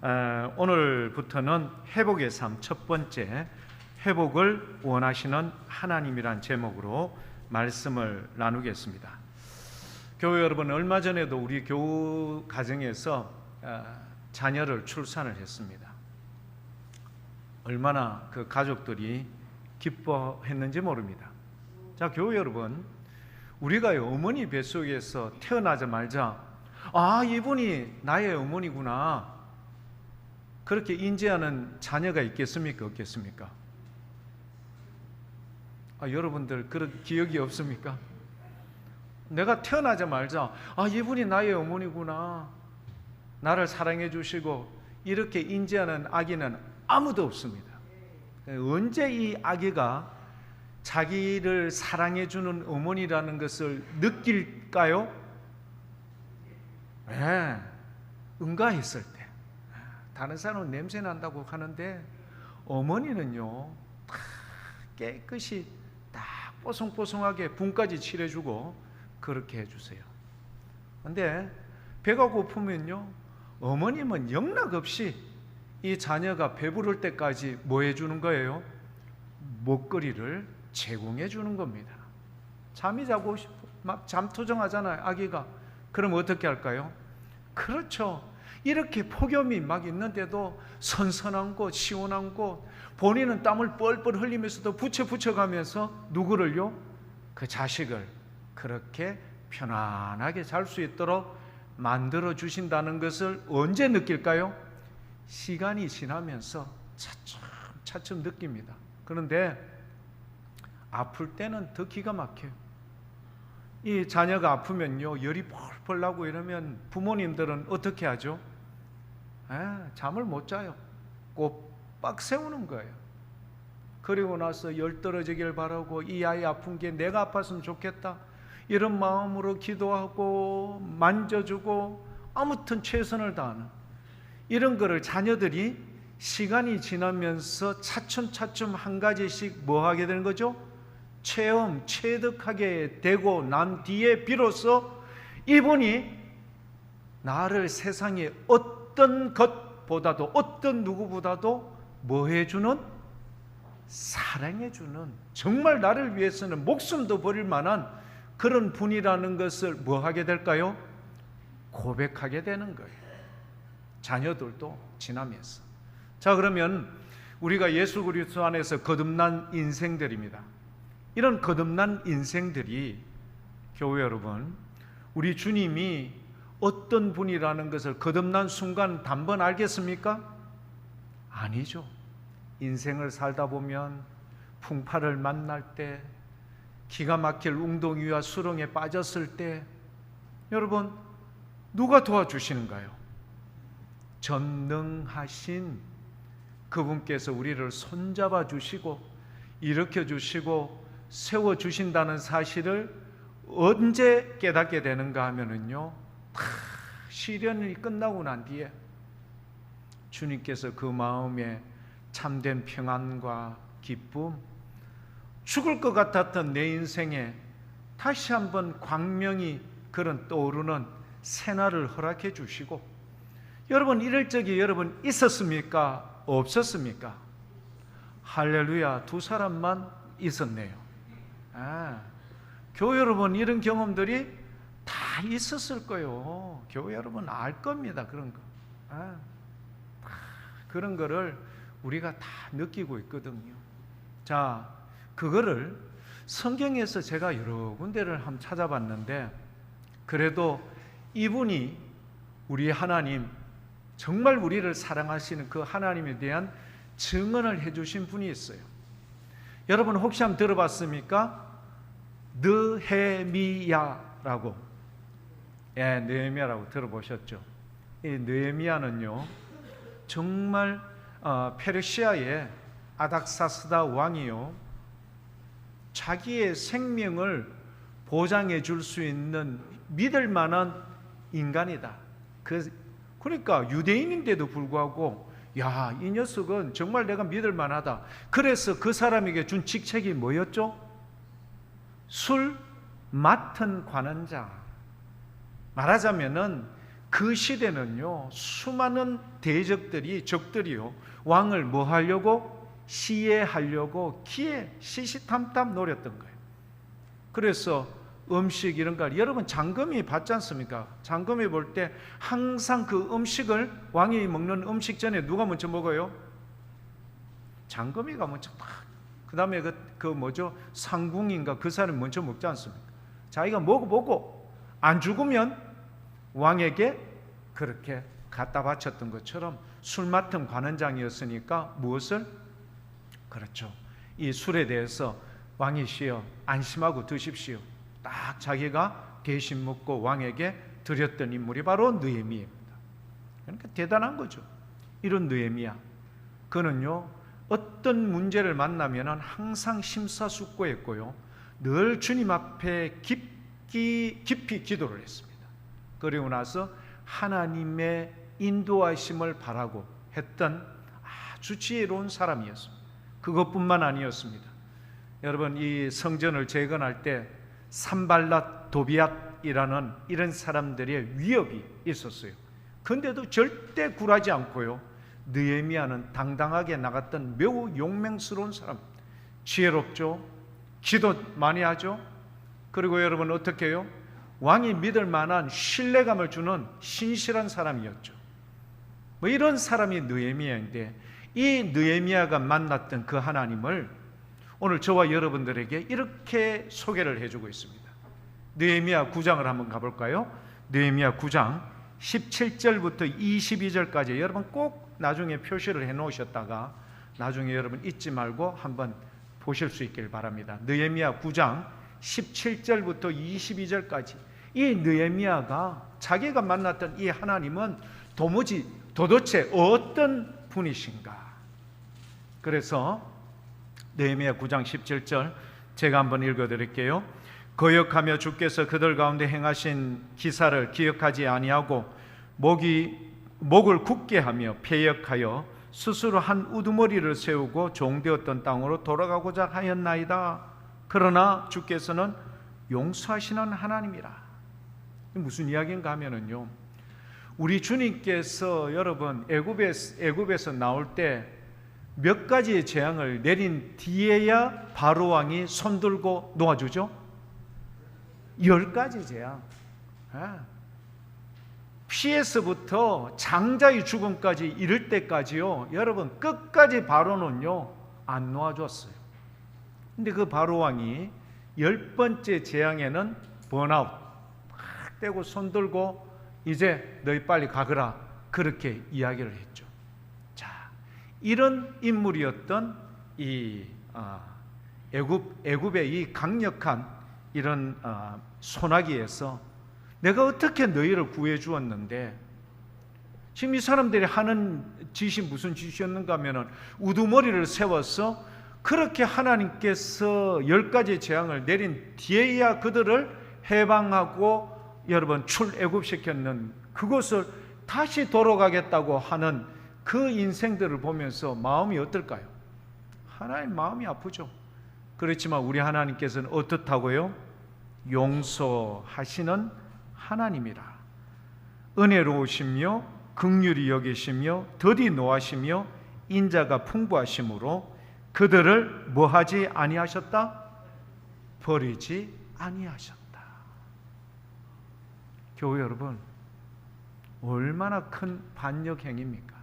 오늘부터는 회복의 삶 첫 번째, 회복을 원하시는 하나님이란 제목으로 말씀을 나누겠습니다. 교회 여러분, 얼마 전에도 우리 교우 가정에서 자녀를 출산을 했습니다. 얼마나 그 가족들이 기뻐했는지 모릅니다. 자, 교회 여러분, 우리가요, 어머니 뱃속에서 태어나자마자 이분이 나의 어머니구나, 그렇게 인지하는 자녀가 있겠습니까? 없겠습니까? 여러분들 그런 기억이 없습니까? 내가 태어나자마자 이분이 나의 어머니구나, 나를 사랑해 주시고 이렇게 인지하는 아기는 아무도 없습니다. 언제 이 아기가 자기를 사랑해 주는 어머니라는 것을 느낄까요? 응가했을 때. 다른 사람은 냄새 난다고 하는데 어머니는요, 다 깨끗이 딱 뽀송뽀송하게 분까지 칠해주고 그렇게 해주세요. 근데 배가 고프면요, 어머님은 영락없이 이 자녀가 배부를 때까지 뭐 해주는 거예요? 먹거리를 제공해 주는 겁니다. 잠이 자고 싶어, 막 잠투정하잖아요, 아기가. 그럼 어떻게 할까요? 그렇죠. 이렇게 폭염이 막 있는데도 선선한 곳, 시원한 곳, 본인은 땀을 뻘뻘 흘리면서도 붙여가면서 누구를요? 그 자식을 그렇게 편안하게 잘 수 있도록 만들어 주신다는 것을 언제 느낄까요? 시간이 지나면서 차츰 느낍니다. 그런데 아플 때는 더 기가 막혀요. 이 자녀가 아프면요, 열이 펄펄 나고 이러면 부모님들은 어떻게 하죠? 잠을 못 자요. 꼬박 세우는 거예요. 그리고 나서 열 떨어지길 바라고, 이 아이 아픈 게 내가 아팠으면 좋겠다, 이런 마음으로 기도하고 만져주고 아무튼 최선을 다하는 이런 거를 자녀들이 시간이 지나면서 차츰 한 가지씩 뭐 하게 되는 거죠? 체득하게 되고 난 뒤에 비로소 이분이 나를 세상에 어떤 것보다도, 어떤 누구보다도 뭐 해주는? 사랑해주는, 정말 나를 위해서는 목숨도 버릴 만한 그런 분이라는 것을 뭐 하게 될까요? 고백하게 되는 거예요. 자녀들도 지나면서. 자, 그러면 우리가 예수 그리스도 안에서 거듭난 인생들입니다. 이런 거듭난 인생들이, 교회 여러분, 우리 주님이 어떤 분이라는 것을 거듭난 순간 단번 알겠습니까? 아니죠. 인생을 살다 보면 풍파를 만날 때, 기가 막힐 웅덩이와 수렁에 빠졌을 때, 여러분, 누가 도와주시는가요? 전능하신 그분께서 우리를 손잡아 주시고 일으켜 주시고 세워 주신다는 사실을 언제 깨닫게 되는가 하면은요, 시련이 끝나고 난 뒤에 주님께서 그 마음에 참된 평안과 기쁨, 죽을 것 같았던 내 인생에 다시 한번 광명이 그런 떠오르는 새날을 허락해 주시고, 여러분, 이럴 적이 여러분 있었습니까? 없었습니까? 할렐루야, 두 사람만 있었네요. 교회 여러분, 이런 경험들이 다 있었을 거예요. 교회 여러분 알 겁니다. 그런 거. 그런 거를 우리가 다 느끼고 있거든요. 자, 그거를 성경에서 제가 여러 군데를 한번 찾아봤는데, 그래도 이분이 우리 하나님, 정말 우리를 사랑하시는 그 하나님에 대한 증언을 해주신 분이 있어요. 여러분 혹시 한번 들어봤습니까? 느헤미야라고. 느헤미야라고 들어보셨죠? 이 느헤미야는요, 정말 페르시아의 아닥사스다 왕이요, 자기의 생명을 보장해 줄 수 있는 믿을 만한 인간이다. 그러니까 유대인인데도 불구하고, 야, 이 녀석은 정말 내가 믿을 만하다. 그래서 그 사람에게 준 직책이 뭐였죠? 술 맡은 관원자. 말하자면은 그 시대는요, 수많은 대적들이, 적들이요, 왕을 뭐 하려고? 시해하려고 기에 시시탐탐 노렸던 거예요. 그래서 음식 이런 거, 여러분 장금이 봤지 않습니까? 장금이 볼 때 항상 그 음식을, 왕이 먹는 음식 전에 누가 먼저 먹어요? 장금이가 먼저 그 다음에 그 뭐죠? 상궁인가 그 사람이 먼저 먹지 않습니까? 자기가 먹어보고 안 죽으면 왕에게 그렇게 갖다 바쳤던 것처럼 술 맡은 관원장이었으니까 무엇을? 그렇죠, 이 술에 대해서 왕이시여 안심하고 드십시오, 딱 자기가 대신 먹고 왕에게 드렸던 인물이 바로 느헤미야입니다. 그러니까 대단한 거죠. 이런 느헤미야, 그는요 어떤 문제를 만나면 항상 심사숙고했고요, 늘 주님 앞에 깊이 기도를 했습니다. 그리고 나서 하나님의 인도하심을 바라고 했던 아주 지혜로운 사람이었습니다. 그것뿐만 아니었습니다. 여러분, 이 성전을 재건할 때 산발랏, 도비앗이라는 이런 사람들의 위협이 있었어요. 근데도 절대 굴하지 않고요, 느헤미야는 당당하게 나갔던 매우 용맹스러운 사람, 지혜롭죠, 기도 많이 하죠. 그리고 여러분 어떻게 해요? 왕이 믿을 만한 신뢰감을 주는 신실한 사람이었죠. 뭐 이런 사람이 느헤미야인데, 이 느헤미야가 만났던 그 하나님을 오늘 저와 여러분들에게 이렇게 소개를 해주고 있습니다. 느헤미야 9장을 한번 가볼까요? 느헤미야 9장 17절부터 22절까지 여러분 꼭 나중에 표시를 해놓으셨다가 나중에 여러분 잊지 말고 한번 보실 수 있길 바랍니다. 느헤미야 9장 17절부터 22절까지 이 느헤미야가 자기가 만났던 이 하나님은 도대체 어떤 분이신가? 그래서 느헤미야 9장 17절 제가 한번 읽어드릴게요. 거역하며 주께서 그들 가운데 행하신 기사를 기억하지 아니하고 목을 굳게 하며 패역하여 스스로 한 우두머리를 세우고 종되었던 땅으로 돌아가고자 하였나이다. 그러나 주께서는 용서하시는 하나님이라. 무슨 이야기인가 하면은요, 우리 주님께서 여러분 애굽에서 나올 때 몇 가지의 재앙을 내린 뒤에야 바로 왕이 손들고 놓아주죠. 10가지 재앙. 피에서부터 장자의 죽음까지 이를 때까지요, 여러분 끝까지 바로는요 안 놓아줬어요. 근데 그 바로 왕이 10번째 재앙에는 번아웃 막 떼고 손들고 이제 너희 빨리 가거라, 그렇게 이야기를 했죠. 자, 이런 인물이었던 이 애굽의 이 강력한 이런 소나기에서 내가 어떻게 너희를 구해 주었는데, 지금 이 사람들이 하는 짓이 무슨 짓이었는가 하면은 우두머리를 세워서 그렇게 하나님께서 10가지 재앙을 내린 뒤에야 그들을 해방하고 여러분 출애굽시켰는 그것을 다시 돌아가겠다고 하는 그 인생들을 보면서 마음이 어떨까요? 하나님 마음이 아프죠. 그렇지만 우리 하나님께서는 어떻다고요? 용서하시는 하나님이라. 은혜로우시며 긍휼히 여기시며 더디 노하시며 인자가 풍부하심으로 그들을 뭐하지 아니하셨다? 버리지 아니하셨다. 교회 여러분, 얼마나 큰 반역 행위입니까?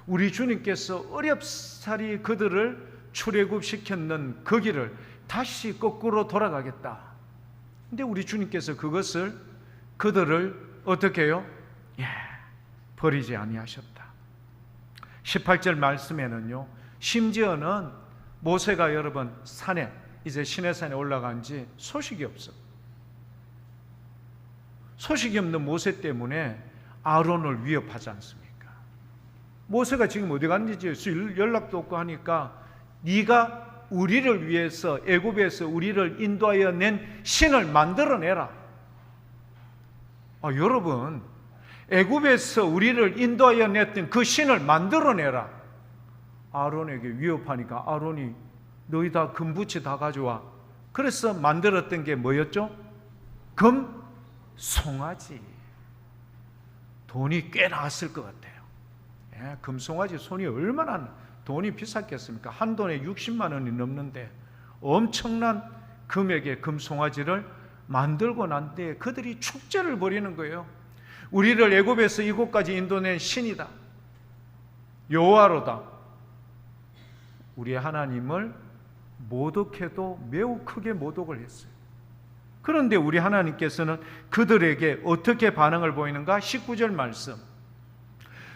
우리 주님께서 어렵사리 그들을 출애굽시켰는 그 길을 다시 거꾸로 돌아가겠다. 근데 우리 주님께서 그들을 어떻게 해요? 버리지 아니하셨다. 18절 말씀에는요, 심지어는 모세가 여러분 산에 이제 시내산에 올라간 지 소식이 없어. 소식이 없는 모세 때문에 아론을 위협하지 않습니까? 모세가 지금 어디 갔는지 연락도 없고 하니까 네가 우리를 위해서 애굽에서 우리를 인도하여 낸 신을 만들어내라. 여러분, 애굽에서 우리를 인도하여 냈던 그 신을 만들어내라. 아론에게 위협하니까 아론이 너희 다 금붙이 다 가져와. 그래서 만들었던 게 뭐였죠? 금 송아지. 돈이 꽤 나왔을 것 같아요. 예, 금송아지 손이 얼마나 돈이 비쌌겠습니까? 한 돈에 60만 원이 넘는데 엄청난 금액의 금송아지를 만들고 난 뒤에 그들이 축제를 벌이는 거예요. 우리를 애굽에서 이곳까지 인도낸 신이다, 여호와로다. 우리의 하나님을 모독해도 매우 크게 모독을 했어요. 그런데 우리 하나님께서는 그들에게 어떻게 반응을 보이는가? 19절 말씀,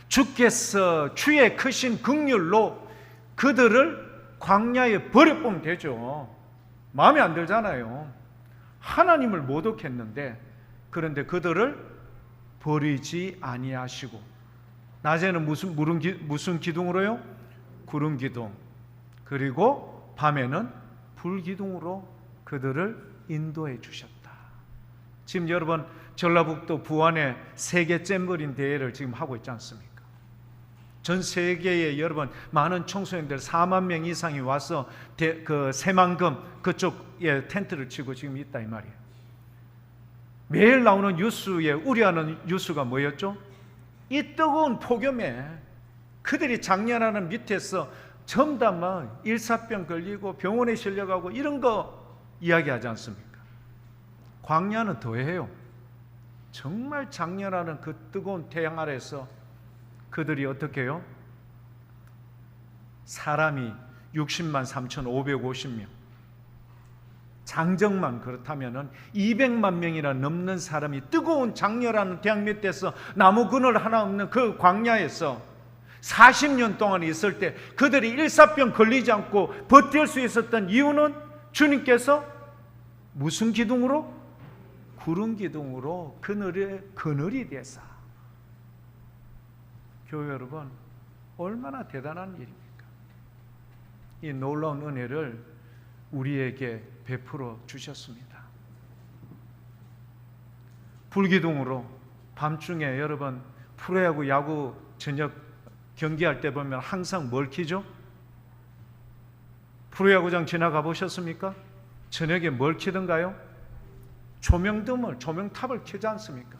주께서 주의 크신 긍휼로 그들을 광야에 버려보면 되죠. 마음에 안 들잖아요. 하나님을 모독했는데, 그런데 그들을 버리지 아니하시고, 낮에는 무슨 기둥으로요? 구름 기둥, 그리고 밤에는 불 기둥으로 그들을 인도해 주셨다. 지금 여러분 전라북도 부안에 세계 잼버린 대회를 지금 하고 있지 않습니까? 전 세계에 여러분 많은 청소년들 4만 명 이상이 와서 그 새만금 그쪽에 텐트를 치고 지금 있다 이 말이에요. 매일 나오는 뉴스에 우려하는 뉴스가 뭐였죠? 이 뜨거운 폭염에 그들이 장렬하는 밑에서 전부 다 막 일사병 걸리고 병원에 실려가고 이런 거 이야기하지 않습니까? 광야는 더해요. 정말 장렬하는 그 뜨거운 태양 아래서 그들이 어떻게 해요? 사람이 60만 3,550명, 장정만 그렇다면 200만 명이나 넘는 사람이 뜨거운 장렬한 태양 밑에서 나무 그늘 하나 없는 그 광야에서 40년 동안 있을 때 그들이 일사병 걸리지 않고 버틸 수 있었던 이유는 주님께서 무슨 기둥으로? 구름 기둥으로 그늘이 되사. 교회 여러분, 얼마나 대단한 일입니까? 이 놀라운 은혜를 우리에게 베풀어 주셨습니다. 불기둥으로 밤중에 여러분 프로야구 야구 저녁 경기할 때 보면 항상 뭘 켜죠? 프로야구장 지나가 보셨습니까? 저녁에 뭘 켜던가요? 조명탑을 켜지 않습니까?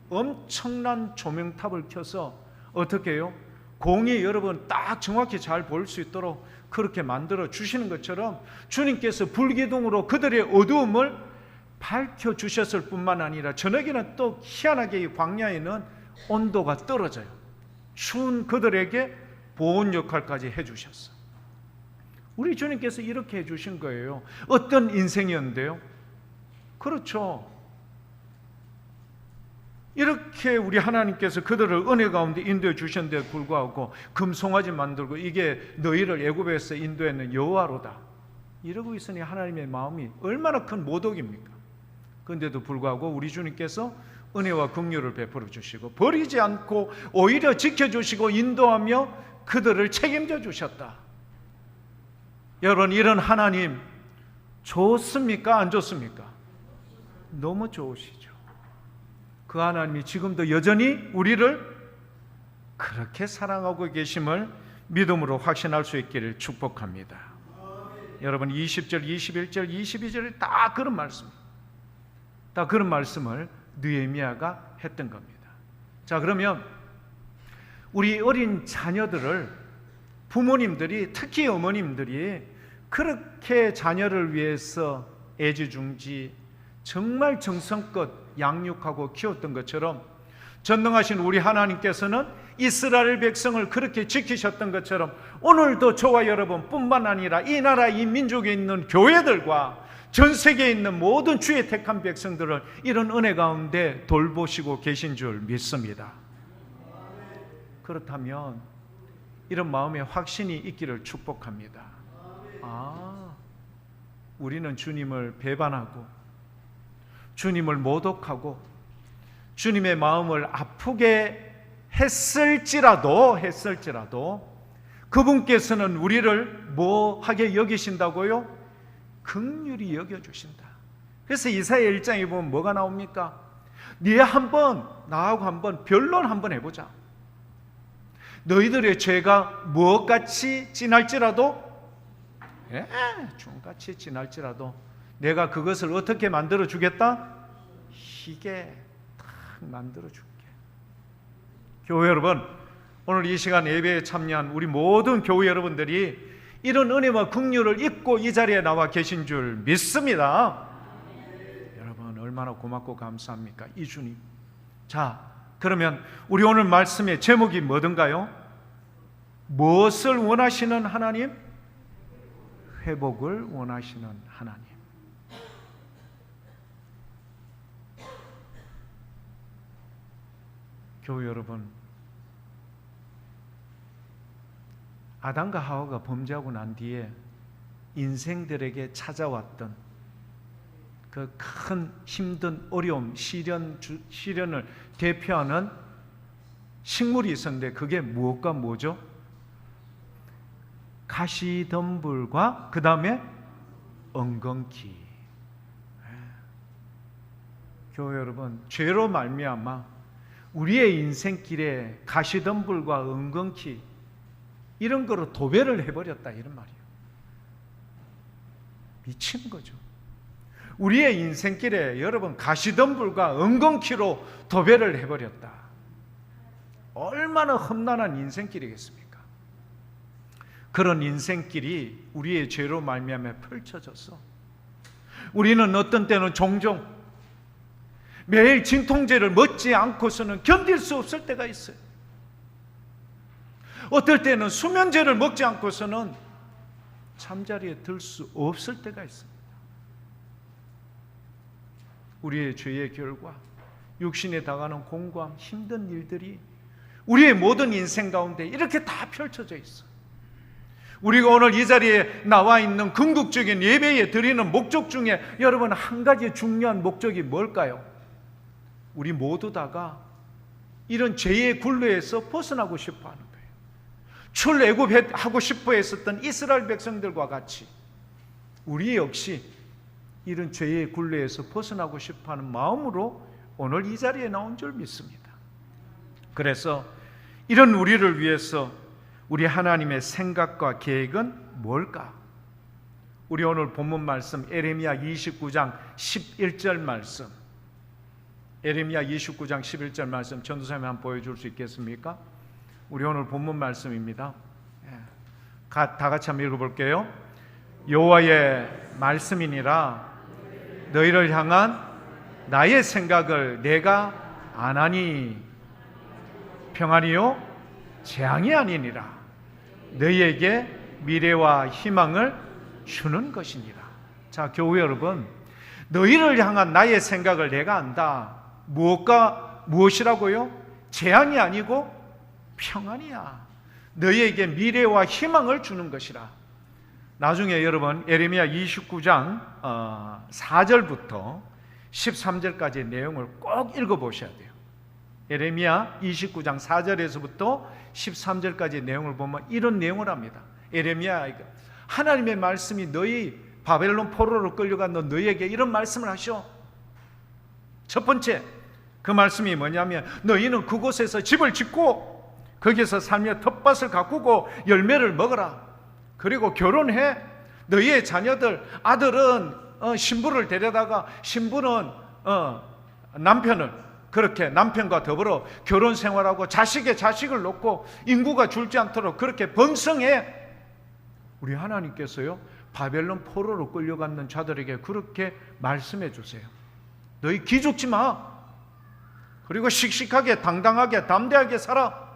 엄청난 조명탑을 켜서 어떻게 해요? 공이 여러분 딱 정확히 잘 보일 수 있도록 그렇게 만들어 주시는 것처럼 주님께서 불기둥으로 그들의 어두움을 밝혀 주셨을 뿐만 아니라 저녁에는 또 희한하게 이 광야에는 온도가 떨어져요. 추운 그들에게 보온 역할까지 해주셨어요. 우리 주님께서 이렇게 해주신 거예요. 어떤 인생이었는데요? 그렇죠. 이렇게 우리 하나님께서 그들을 은혜 가운데 인도해 주셨는데도 불구하고 금송아지 만들고 이게 너희를 애굽에서 인도했는 여호와로다 이러고 있으니 하나님의 마음이 얼마나 큰 모독입니까? 그런데도 불구하고 우리 주님께서 은혜와 긍휼을 베풀어 주시고 버리지 않고 오히려 지켜주시고 인도하며 그들을 책임져 주셨다. 여러분, 이런 하나님 좋습니까? 안 좋습니까? 너무 좋으시죠. 그 하나님이 지금도 여전히 우리를 그렇게 사랑하고 계심을 믿음으로 확신할 수 있기를 축복합니다. 여러분 20절, 21절, 22절에 다 그런 말씀을 느헤미야가 했던 겁니다. 자, 그러면 우리 어린 자녀들을 부모님들이, 특히 어머님들이 그렇게 자녀를 위해서 애지중지 정말 정성껏 양육하고 키웠던 것처럼 전능하신 우리 하나님께서는 이스라엘 백성을 그렇게 지키셨던 것처럼 오늘도 저와 여러분뿐만 아니라 이 나라 이 민족에 있는 교회들과 전 세계에 있는 모든 주의 택한 백성들을 이런 은혜 가운데 돌보시고 계신 줄 믿습니다. 그렇다면 이런 마음의 확신이 있기를 축복합니다. 우리는 주님을 배반하고 주님을 모독하고 주님의 마음을 아프게 했을지라도 그분께서는 우리를 뭐하게 여기신다고요? 긍휼히 여겨주신다. 그래서 이사야 1장에 보면 뭐가 나옵니까? 나하고 한번 변론 한번 해보자. 너희들의 죄가 무엇같이 진할지라도 중같이 진할지라도 내가 그것을 어떻게 만들어 주겠다? 희게 딱 만들어 줄게. 교회 여러분, 오늘 이 시간 예배에 참여한 우리 모든 교회 여러분들이 이런 은혜와 긍휼을 잊고 이 자리에 나와 계신 줄 믿습니다. 여러분 얼마나 고맙고 감사합니까? 이 주님. 자, 그러면 우리 오늘 말씀의 제목이 뭐든가요? 무엇을 원하시는 하나님? 회복을 원하시는 하나님. 교회 여러분, 아담과 하와가 범죄하고 난 뒤에 인생들에게 찾아왔던 그 큰 힘든 어려움, 시련을 대표하는 식물이 있었는데 그게 무엇과 뭐죠? 가시덤불과 그 다음에 엉겅퀴. 교회 여러분, 죄로 말미암아 우리의 인생길에 가시덤불과 엉겅퀴 이런 거로 도배를 해버렸다, 이런 말이에요. 미친 거죠. 우리의 인생길에 여러분 가시덤불과 엉겅퀴로 도배를 해버렸다. 얼마나 험난한 인생길이겠습니까? 그런 인생길이 우리의 죄로 말미암아 펼쳐졌어. 우리는 어떤 때는 종종 매일 진통제를 먹지 않고서는 견딜 수 없을 때가 있어요. 어떨 때는 수면제를 먹지 않고서는 잠자리에 들 수 없을 때가 있습니다. 우리의 죄의 결과, 육신에 당하는 공고함, 힘든 일들이 우리의 모든 인생 가운데 이렇게 다 펼쳐져 있어요. 우리가 오늘 이 자리에 나와 있는 궁극적인 예배에 드리는 목적 중에 여러분 한 가지 중요한 목적이 뭘까요? 우리 모두 다가 이런 죄의 굴레에서 벗어나고 싶어 하는 거예요. 출애굽하고 싶어 했었던 이스라엘 백성들과 같이 우리 역시 이런 죄의 굴레에서 벗어나고 싶어 하는 마음으로 오늘 이 자리에 나온 줄 믿습니다. 그래서 이런 우리를 위해서 우리 하나님의 생각과 계획은 뭘까? 우리 오늘 본문 말씀 에레미야 29장 11절 말씀, 에레미야 29장 11절 말씀 전도사님 한번 보여줄 수 있겠습니까? 우리 오늘 본문 말씀입니다. 다 같이 한번 읽어볼게요. 여호와의 말씀이니라 너희를 향한 나의 생각을 내가 아나니 평안이요 재앙이 아니니라 너희에게 미래와 희망을 주는 것이니라. 자, 교회 여러분, 너희를 향한 나의 생각을 내가 안다. 무엇이라고요? 재앙이 아니고 평안이야. 너희에게 미래와 희망을 주는 것이라. 나중에 여러분 에레미야 29장 4절부터 13절까지의 내용을 꼭 읽어보셔야 돼요. 에레미야 29장 4절에서부터 13절까지의 내용을 보면 이런 내용을 합니다. 에레미야, 하나님의 말씀이 너희 바벨론 포로로 끌려간 너희에게 이런 말씀을 하셔. 첫 번째, 그 말씀이 뭐냐면 너희는 그곳에서 집을 짓고 거기서 살며 텃밭을 가꾸고 열매를 먹어라. 그리고 결혼해. 너희의 자녀들, 아들은 신부를 데려다가 신부는 남편을 그렇게 남편과 더불어 결혼 생활하고 자식의 자식을 놓고 인구가 줄지 않도록 그렇게 번성해. 우리 하나님께서요 바벨론 포로로 끌려가는 자들에게 그렇게 말씀해 주세요. 너희 기죽지 마. 그리고 씩씩하게 당당하게 담대하게 살아.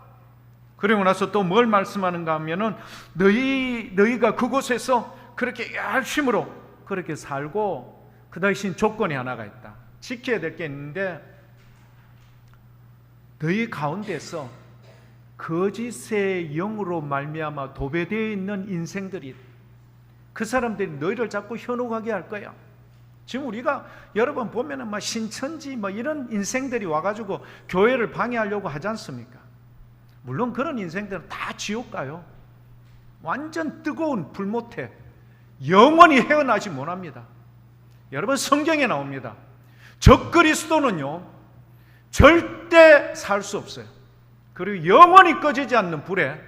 그리고 나서 또 뭘 말씀하는가 하면은 너희가 그곳에서 그렇게 열심으로 그렇게 살고 그 대신 조건이 하나가 있다. 지켜야 될 게 있는데 너희 가운데서 거짓의 영으로 말미암아 도배되어 있는 인생들이 그 사람들이 너희를 자꾸 현혹하게 할 거야. 지금 우리가 여러 번 보면은 막 신천지 뭐 이런 인생들이 와가지고 교회를 방해하려고 하지 않습니까? 물론 그런 인생들은 다 지옥 가요. 완전 뜨거운 불 못해 영원히 헤어나지 못합니다. 여러분 성경에 나옵니다. 적그리스도는요 절대 살 수 없어요. 그리고 영원히 꺼지지 않는 불에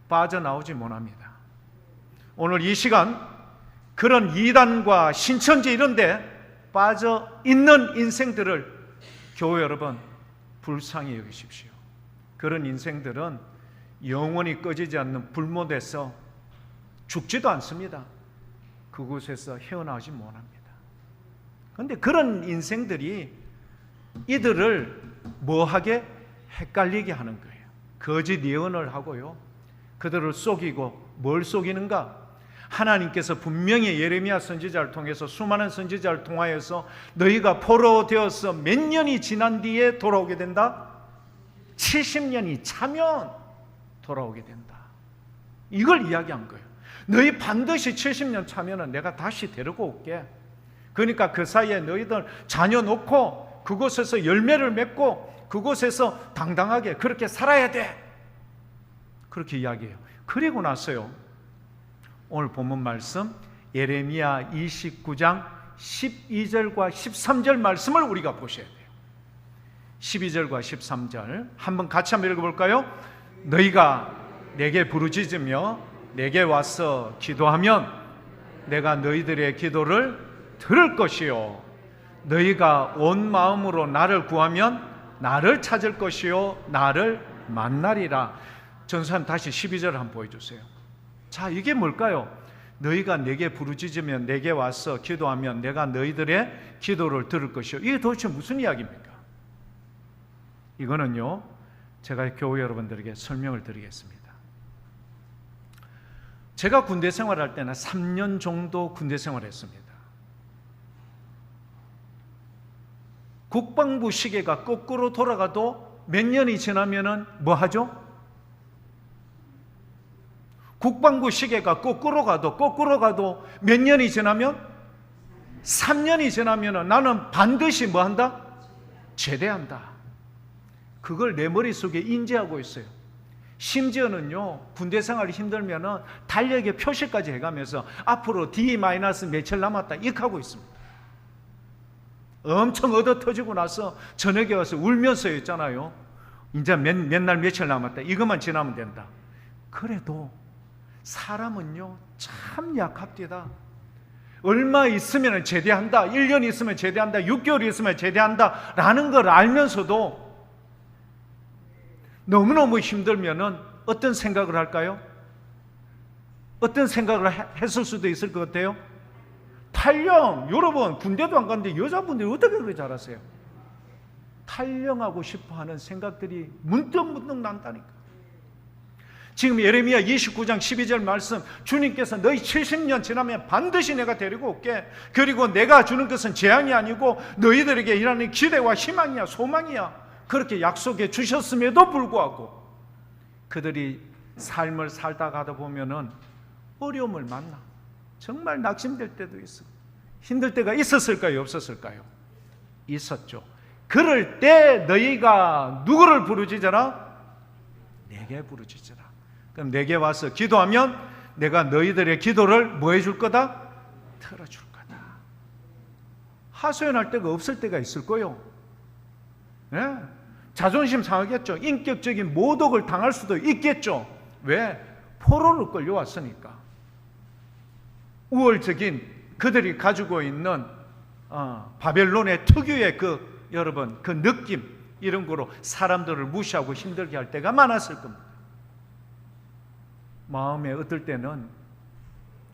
빠져나오지 못합니다. 오늘 이 시간 그런 이단과 신천지 이런 데 빠져 있는 인생들을 교회 여러분 불쌍히 여기십시오. 그런 인생들은 영원히 꺼지지 않는 불못에서 죽지도 않습니다. 그곳에서 헤어나오지 못합니다. 그런데 그런 인생들이 이들을 뭐하게 헷갈리게 하는 거예요. 거짓 예언을 하고요. 그들을 속이고 뭘 속이는가? 하나님께서 분명히 예레미야 선지자를 통해서 수많은 선지자를 통하여서 너희가 포로되어서 몇 년이 지난 뒤에 돌아오게 된다? 70년이 차면 돌아오게 된다. 이걸 이야기한 거예요. 너희 반드시 70년 차면은 내가 다시 데리고 올게. 그러니까 그 사이에 너희들 자녀 놓고 그곳에서 열매를 맺고 그곳에서 당당하게 그렇게 살아야 돼. 그렇게 이야기해요. 그리고 나서요, 오늘 본문 말씀 예레미야 29장 12절과 13절 말씀을 우리가 보셔야 돼요. 12절과 13절 한번 같이 한번 읽어볼까요? 너희가 내게 부르짖으며 내게 와서 기도하면 내가 너희들의 기도를 들을 것이요 너희가 온 마음으로 나를 구하면 나를 찾을 것이요 나를 만나리라. 전사님 다시 12절 한번 보여주세요. 자, 이게 뭘까요? 너희가 내게 부르짖으면 내게 와서 기도하면 내가 너희들의 기도를 들을 것이요. 이게 도대체 무슨 이야기입니까? 이거는요, 제가 교회 여러분들에게 설명을 드리겠습니다. 제가 군대 생활할 때는 3년 정도 군대 생활했습니다. 국방부 시계가 거꾸로 돌아가도 몇 년이 지나면은 뭐 하죠? 국방부 시계가 거꾸로 가도 몇 년이 지나면 3년이 지나면은 나는 반드시 뭐 한다? 제대한다. 그걸 내 머릿속에 인지하고 있어요. 심지어는요, 군대 생활이 힘들면은 달력에 표시까지 해가면서 앞으로 D- 며칠 남았다 이렇게 하고 있습니다. 엄청 얻어 터지고 나서 저녁에 와서 울면서 있잖아요. 이제 몇 날 며칠 남았다. 이것만 지나면 된다. 그래도 사람은요 참 약합니다. 얼마 있으면 제대한다, 1년 있으면 제대한다, 6개월 있으면 제대한다 라는 걸 알면서도 너무너무 힘들면은 어떤 생각을 할까요? 어떤 생각을 했을 수도 있을 것 같아요? 탈영. 여러분 군대도 안 갔는데 여자분들이 어떻게 그렇게 잘하세요? 탈영하고 싶어하는 생각들이 문득 난다니까. 지금 예레미야 29장 12절 말씀, 주님께서 너희 70년 지나면 반드시 내가 데리고 올게. 그리고 내가 주는 것은 재앙이 아니고 너희들에게 일하는 기대와 희망이야, 소망이야. 그렇게 약속해 주셨음에도 불구하고 그들이 삶을 살다 가다 보면은 어려움을 만나. 정말 낙심될 때도 있어. 힘들 때가 있었을까요? 없었을까요? 있었죠. 그럴 때 너희가 누구를 부르짖어라? 내게 부르짖어라. 그럼 내게 와서 기도하면 내가 너희들의 기도를 뭐 해줄 거다? 들어줄 거다. 하소연할 때가 없을 때가 있을 거요. 네? 자존심 상하겠죠. 인격적인 모독을 당할 수도 있겠죠. 왜? 포로로 끌려왔으니까. 우월적인 그들이 가지고 있는 바벨론의 특유의 여러분 그 느낌, 이런 거로 사람들을 무시하고 힘들게 할 때가 많았을 겁니다. 마음에 어떨 때는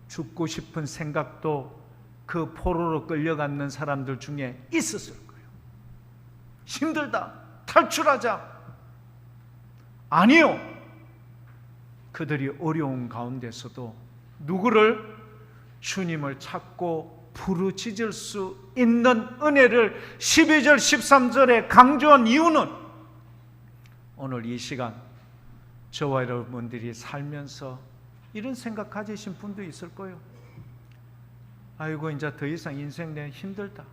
죽고 싶은 생각도 그 포로로 끌려가는 사람들 중에 있었을 거예요. 힘들다, 탈출하자. 아니요. 그들이 어려운 가운데서도 누구를? 주님을 찾고 부르짖을 수 있는 은혜를 12절 13절에 강조한 이유는 오늘 이 시간 저와 여러분들이 살면서 이런 생각 가지신 분도 있을 거예요. 아이고 이제 더 이상 인생 내 힘들다,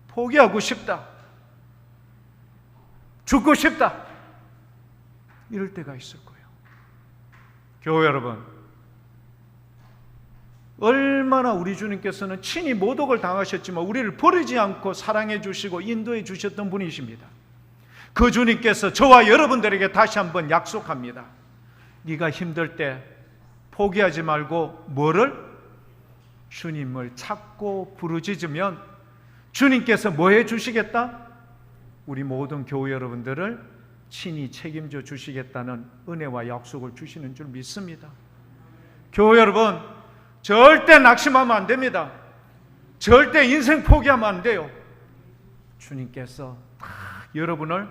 포기하고 싶다, 죽고 싶다, 이럴 때가 있을 거예요. 교회 여러분, 얼마나 우리 주님께서는 친히 모독을 당하셨지만 우리를 버리지 않고 사랑해 주시고 인도해 주셨던 분이십니다. 그 주님께서 저와 여러분들에게 다시 한번 약속합니다. 네가 힘들 때 포기하지 말고 뭐를? 주님을 찾고 부르짖으면 주님께서 뭐 해 주시겠다? 우리 모든 교회 여러분들을 친히 책임져 주시겠다는 은혜와 약속을 주시는 줄 믿습니다. 교회 여러분, 절대 낙심하면 안 됩니다. 절대 인생 포기하면 안 돼요. 주님께서 여러분을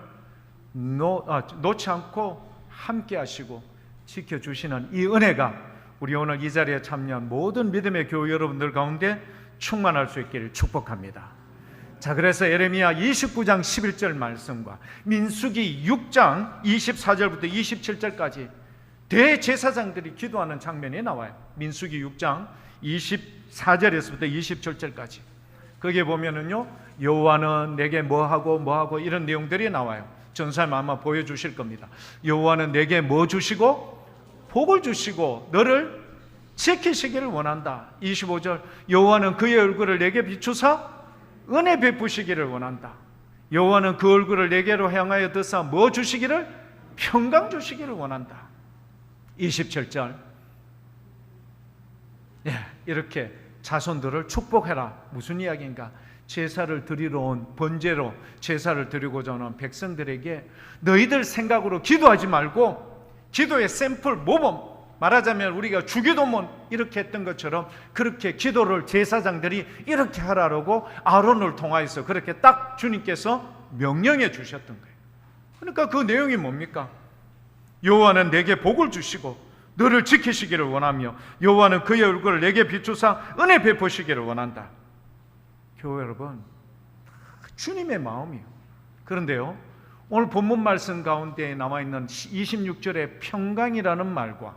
놓지 않고 함께 하시고 지켜주시는 이 은혜가 우리 오늘 이 자리에 참여한 모든 믿음의 교회 여러분들 가운데 충만할 수 있기를 축복합니다. 자, 그래서 예레미야 29장 11절 말씀과 민수기 6장 24절부터 27절까지 대제사장들이 기도하는 장면이 나와요. 민수기 6장 24절에서부터 27절까지. 거기에 보면은요, 여호와는 내게 뭐하고 이런 내용들이 나와요. 전사님 아마 보여주실 겁니다. 여호와는 내게 뭐 주시고 복을 주시고 너를 지키시기를 원한다. 25절, 여호와는 그의 얼굴을 내게 비추사 은혜 베푸시기를 원한다. 여호와는 그 얼굴을 내게로 향하여 드사 뭐 주시기를? 평강 주시기를 원한다. 27절, 이렇게 자손들을 축복해라. 무슨 이야기인가? 제사를 드리러 온, 번제로 제사를 드리고자 하는 백성들에게 너희들 생각으로 기도하지 말고 기도의 샘플 모범, 말하자면 우리가 주기도문 이렇게 했던 것처럼 그렇게 기도를 제사장들이 이렇게 하라고 아론을 통하여서 그렇게 딱 주님께서 명령해 주셨던 거예요. 그러니까 그 내용이 뭡니까? 여호와는 내게 복을 주시고 너를 지키시기를 원하며 여호와는 그의 얼굴을 내게 비추사 은혜 베푸시기를 원한다. 교회 여러분, 주님의 마음이요. 그런데요, 오늘 본문 말씀 가운데 나와 있는 26절의 평강이라는 말과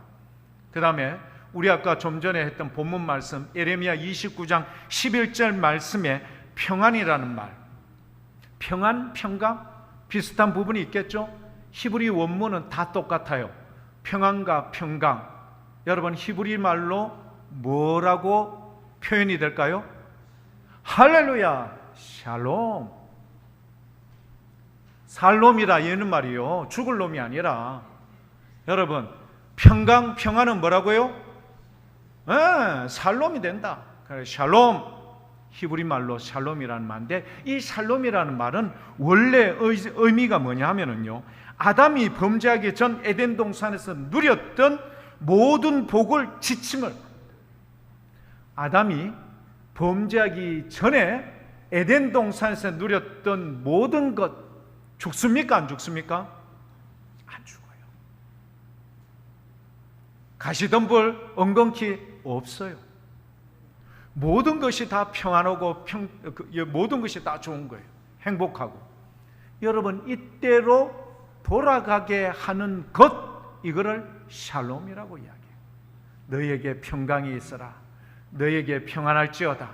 그 다음에 우리 아까 좀 전에 했던 본문 말씀 예레미야 29장 11절 말씀에 평안이라는 말, 평안, 평강 비슷한 부분이 있겠죠? 히브리 원문은 다 똑같아요. 평안과 평강. 여러분, 히브리 말로 뭐라고 표현이 될까요? 할렐루야, 샬롬. 살롬이라 얘는 말이요, 죽을 놈이 아니라. 여러분, 평강, 평안은 뭐라고요? 살롬이 된다. 샬롬, 히브리 말로 샬롬이라는 말인데, 이 샬롬이라는 말은 원래 의미가 뭐냐 하면은요, 아담이 범죄하기 전 에덴 동산에서 누렸던 모든 복을 지침을, 아담이 범죄하기 전에 에덴 동산에서 누렸던 모든 것 죽습니까? 안 죽습니까? 안 죽어요. 가시덤불 엉겅퀴 없어요. 모든 것이 다 평안하고 모든 것이 다 좋은 거예요. 행복하고. 여러분, 이때로 돌아가게 하는 것, 이거를 샬롬이라고 이야기해요. 너희에게 평강이 있어라, 너희에게 평안할지어다.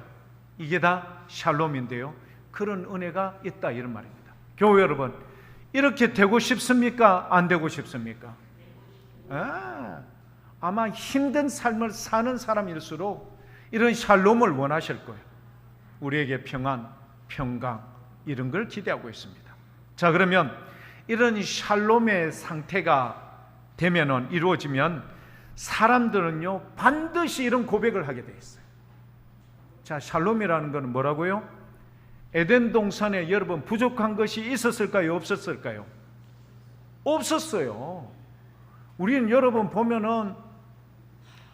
이게 다 샬롬인데요, 그런 은혜가 있다 이런 말입니다. 교회 여러분, 이렇게 되고 싶습니까? 안 되고 싶습니까? 아마 힘든 삶을 사는 사람일수록 이런 샬롬을 원하실 거예요. 우리에게 평안, 평강 이런 걸 기대하고 있습니다. 자, 그러면 이런 샬롬의 상태가 되면은, 이루어지면 사람들은요 반드시 이런 고백을 하게 돼 있어요. 자, 샬롬이라는 것은 뭐라고요? 에덴 동산에 여러분 부족한 것이 있었을까요? 없었을까요? 없었어요. 우리는 여러분 보면은,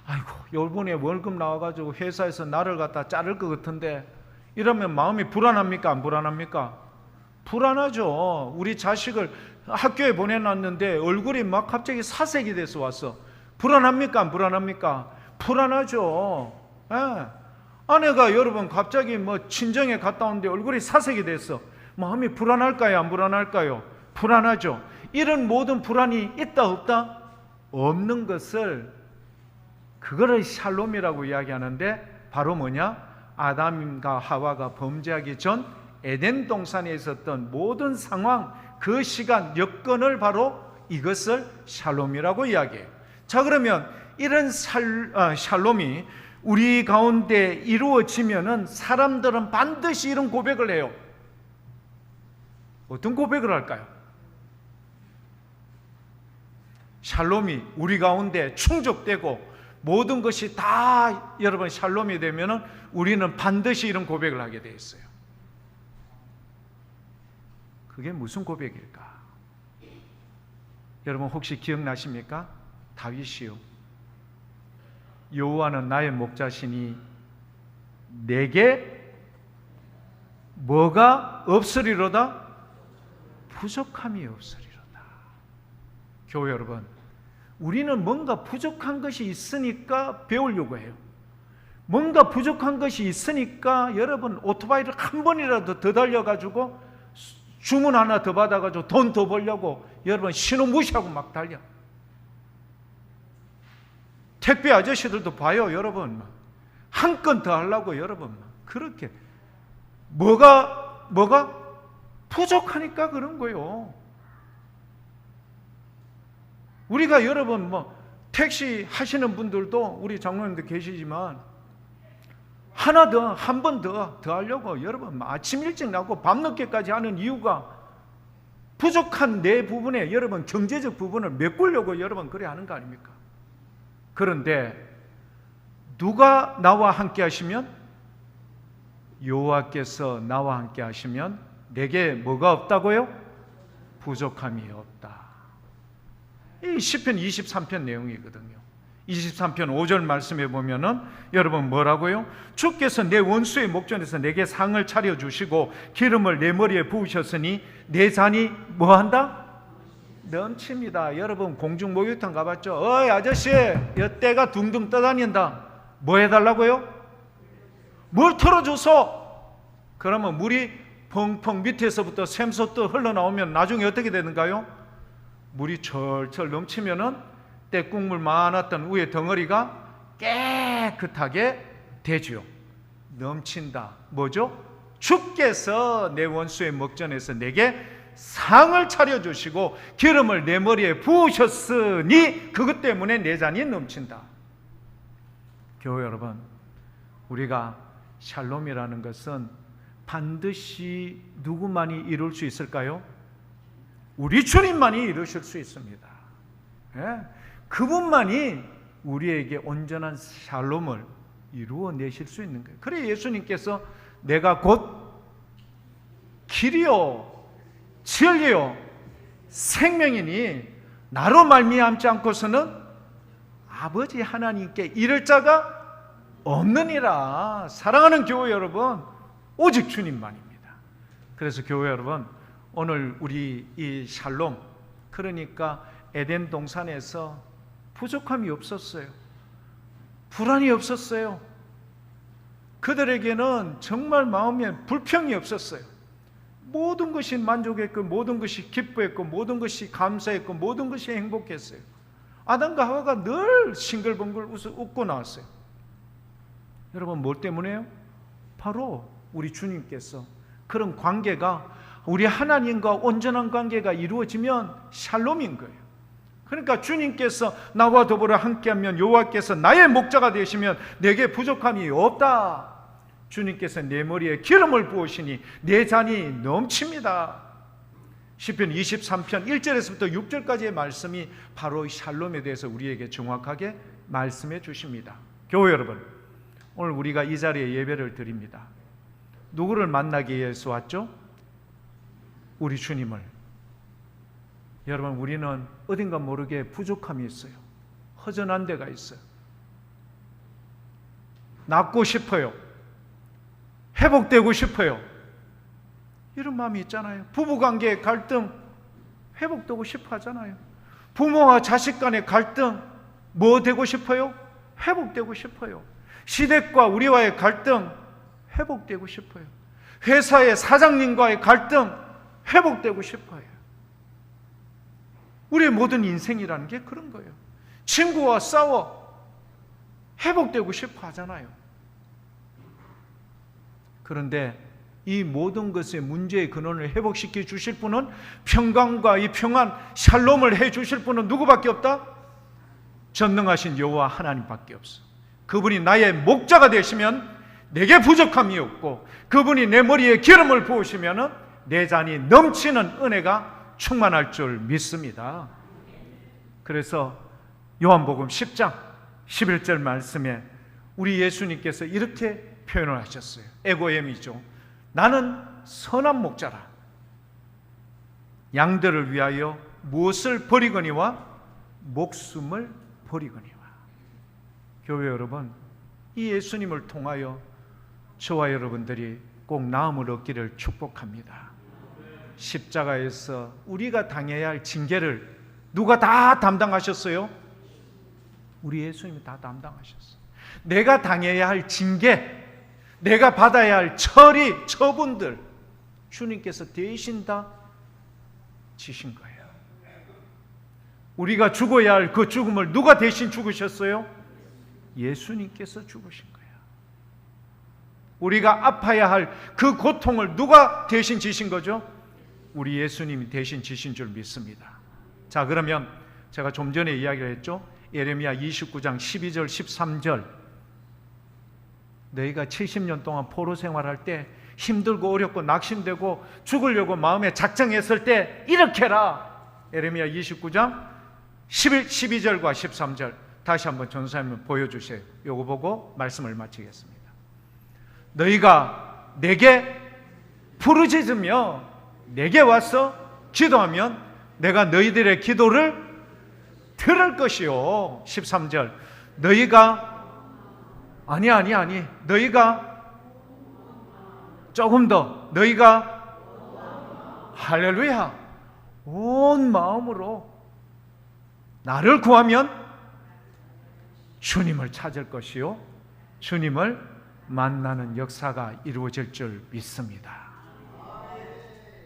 아이고, 요번에 월급 나와가지고 회사에서 나를 갖다 자를 것 같은데, 이러면 마음이 불안합니까? 안 불안합니까? 불안하죠. 우리 자식을 학교에 보내놨는데 얼굴이 막 갑자기 사색이 돼서 왔어. 불안합니까? 안 불안합니까? 불안하죠. 아내가 여러분 갑자기 뭐 친정에 갔다 오는데 얼굴이 사색이 됐어. 마음이 불안할까요? 안 불안할까요? 불안하죠. 이런 모든 불안이 있다 없다? 없는 것을, 그거를 샬롬이라고 이야기하는데, 바로 뭐냐? 아담과 하와가 범죄하기 전 에덴 동산에 있었던 모든 상황, 그 시간, 여건을 바로 이것을 샬롬이라고 이야기해요. 자, 그러면 이런 샬롬이 우리 가운데 이루어지면은 사람들은 반드시 이런 고백을 해요. 어떤 고백을 할까요? 샬롬이 우리 가운데 충족되고 모든 것이 다 여러분 샬롬이 되면은 우리는 반드시 이런 고백을 하게 돼 있어요. 그게 무슨 고백일까? 여러분 혹시 기억나십니까? 다윗이요. 여호와는 나의 목자시니 내게 뭐가 없으리로다? 부족함이 없으리로다. 교회 여러분, 우리는 뭔가 부족한 것이 있으니까 배우려고 해요. 뭔가 부족한 것이 있으니까 여러분 오토바이를 한 번이라도 더 달려가지고 주문 하나 더 받아가지고 돈 더 벌려고 여러분 신호 무시하고 막 달려. 택배 아저씨들도 봐요. 여러분 한 건 더 하려고 여러분 그렇게 뭐가 부족하니까 그런 거예요. 우리가 여러분 택시 하시는 분들도 우리 장로님도 계시지만 하나 더, 한 번 더 하려고 여러분 아침 일찍 나고 밤늦게까지 하는 이유가 부족한 내 부분에 여러분 경제적 부분을 메꾸려고 여러분 그래 하는 거 아닙니까? 그런데 누가 나와 함께 하시면? 여호와께서 나와 함께 하시면 내게 뭐가 없다고요? 부족함이 없다. 이 시편 23편 내용이거든요. 23편 5절 말씀에 보면은 여러분 뭐라고요? 주께서 내 원수의 목전에서 내게 상을 차려주시고 기름을 내 머리에 부으셨으니 내 잔이 뭐한다? 넘칩니다. 여러분 공중 목욕탕 가봤죠? 어이 아저씨 때가 둥둥 떠다닌다. 뭐 해달라고요? 물 털어줘서. 그러면 물이 펑펑 밑에서부터 샘솟듯 흘러나오면 나중에 어떻게 되는가요? 물이 철철 넘치면은 때국물 많았던 위에 덩어리가 깨끗하게 되죠. 넘친다. 뭐죠? 주께서 내 원수의 목전에서 내게 상을 차려주시고 기름을 내 머리에 부으셨으니 그것 때문에 내 잔이 넘친다. 교회 여러분, 우리가 샬롬이라는 것은 반드시 누구만이 이룰 수 있을까요? 우리 주님만이 이루실 수 있습니다. 예? 그분만이 우리에게 온전한 샬롬을 이루어내실 수 있는 거예요. 그래 예수님께서 내가 곧 길이요 진리요 생명이니 나로 말미암지 않고서는 아버지 하나님께 이를 자가 없느니라. 사랑하는 교회 여러분, 오직 주님만입니다. 그래서 교회 여러분, 오늘 우리 이 샬롬, 그러니까 에덴 동산에서 부족함이 없었어요. 불안이 없었어요. 그들에게는 정말 마음에 불평이 없었어요. 모든 것이 만족했고 모든 것이 기뻐했고 모든 것이 감사했고 모든 것이 행복했어요. 아담과 하와가 늘 싱글벙글 웃고 나왔어요. 여러분 뭐 때문에요? 바로 우리 주님께서 그런 관계가 우리 하나님과 온전한 관계가 이루어지면 샬롬인 거예요. 그러니까 주님께서 나와 더불어 함께하면 여호와께서 나의 목자가 되시면 내게 부족함이 없다. 주님께서 내 머리에 기름을 부으시니 내 잔이 넘칩니다. 시편 23편 1절에서부터 6절까지의 말씀이 바로 샬롬에 대해서 우리에게 정확하게 말씀해 주십니다. 교회 여러분, 오늘 우리가 이 자리에 예배를 드립니다. 누구를 만나기 위해서 왔죠? 우리 주님을. 여러분 우리는 어딘가 모르게 부족함이 있어요. 허전한 데가 있어요. 낫고 싶어요. 회복되고 싶어요. 이런 마음이 있잖아요. 부부관계의 갈등 회복되고 싶어 하잖아요. 부모와 자식 간의 갈등 뭐 되고 싶어요? 회복되고 싶어요. 시댁과 우리와의 갈등 회복되고 싶어요. 회사의 사장님과의 갈등 회복되고 싶어요. 우리의 모든 인생이라는 게 그런 거예요. 친구와 싸워 회복되고 싶어 하잖아요. 그런데 이 모든 것의 문제의 근원을 회복시켜 주실 분은, 평강과 이 평안 샬롬을 해 주실 분은 누구밖에 없다? 전능하신 여호와 하나님밖에 없어. 그분이 나의 목자가 되시면 내게 부족함이 없고, 그분이 내 머리에 기름을 부으시면 내 잔이 넘치는 은혜가 충만할 줄 믿습니다. 그래서 요한복음 10장 11절 말씀에 우리 예수님께서 이렇게 표현을 하셨어요. 에고엠이죠. 나는 선한 목자라. 양들을 위하여 무엇을 버리거니와 목숨을 버리거니와. 교회 여러분, 이 예수님을 통하여 저와 여러분들이 꼭 나음을 얻기를 축복합니다. 십자가에서 우리가 당해야 할 징계를 누가 다 담당하셨어요? 우리 예수님이 다 담당하셨어요. 내가 당해야 할 징계, 내가 받아야 할 처리, 처분들 주님께서 대신 다 지신 거예요. 우리가 죽어야 할 그 죽음을 누가 대신 죽으셨어요? 예수님께서 죽으신 거예요. 우리가 아파야 할 그 고통을 누가 대신 지신 거죠? 우리 예수님이 대신 지신 줄 믿습니다. 자, 그러면 제가 좀 전에 이야기를 했죠. 예레미야 29장 12절 13절. 너희가 70년 동안 포로 생활할 때 힘들고 어렵고 낙심되고 죽으려고 마음에 작정했을 때 이렇게 해라. 예레미야 29장 12절과 13절 다시 한번 전사님 보여주세요. 요거 보고 말씀을 마치겠습니다. 너희가 내게 부르짖으며 내게 와서 기도하면 내가 너희들의 기도를 들을 것이요. 13절 너희가 아니 너희가 조금 더 너희가 할렐루야 온 마음으로 나를 구하면 주님을 찾을 것이요 주님을 만나는 역사가 이루어질 줄 믿습니다.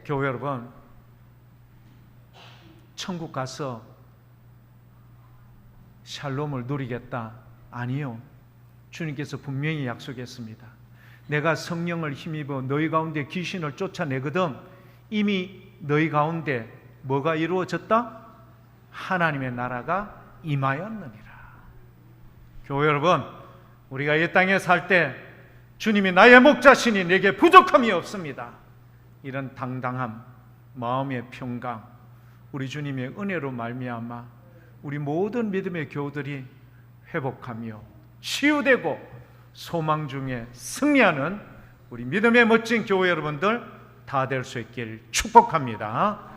교회 여러분, 천국 가서 샬롬을 누리겠다? 아니요. 주님께서 분명히 약속했습니다. 내가 성령을 힘입어 너희 가운데 귀신을 쫓아내거든 이미 너희 가운데 뭐가 이루어졌다? 하나님의 나라가 임하였느니라. 교회 여러분, 우리가 이 땅에 살 때 주님이 나의 목자시니 내게 부족함이 없습니다. 이런 당당함, 마음의 평강, 우리 주님의 은혜로 말미암아 우리 모든 믿음의 교우들이 회복하며 치유되고 소망 중에 승리하는 우리 믿음의 멋진 교회 여러분들 다 될 수 있길 축복합니다.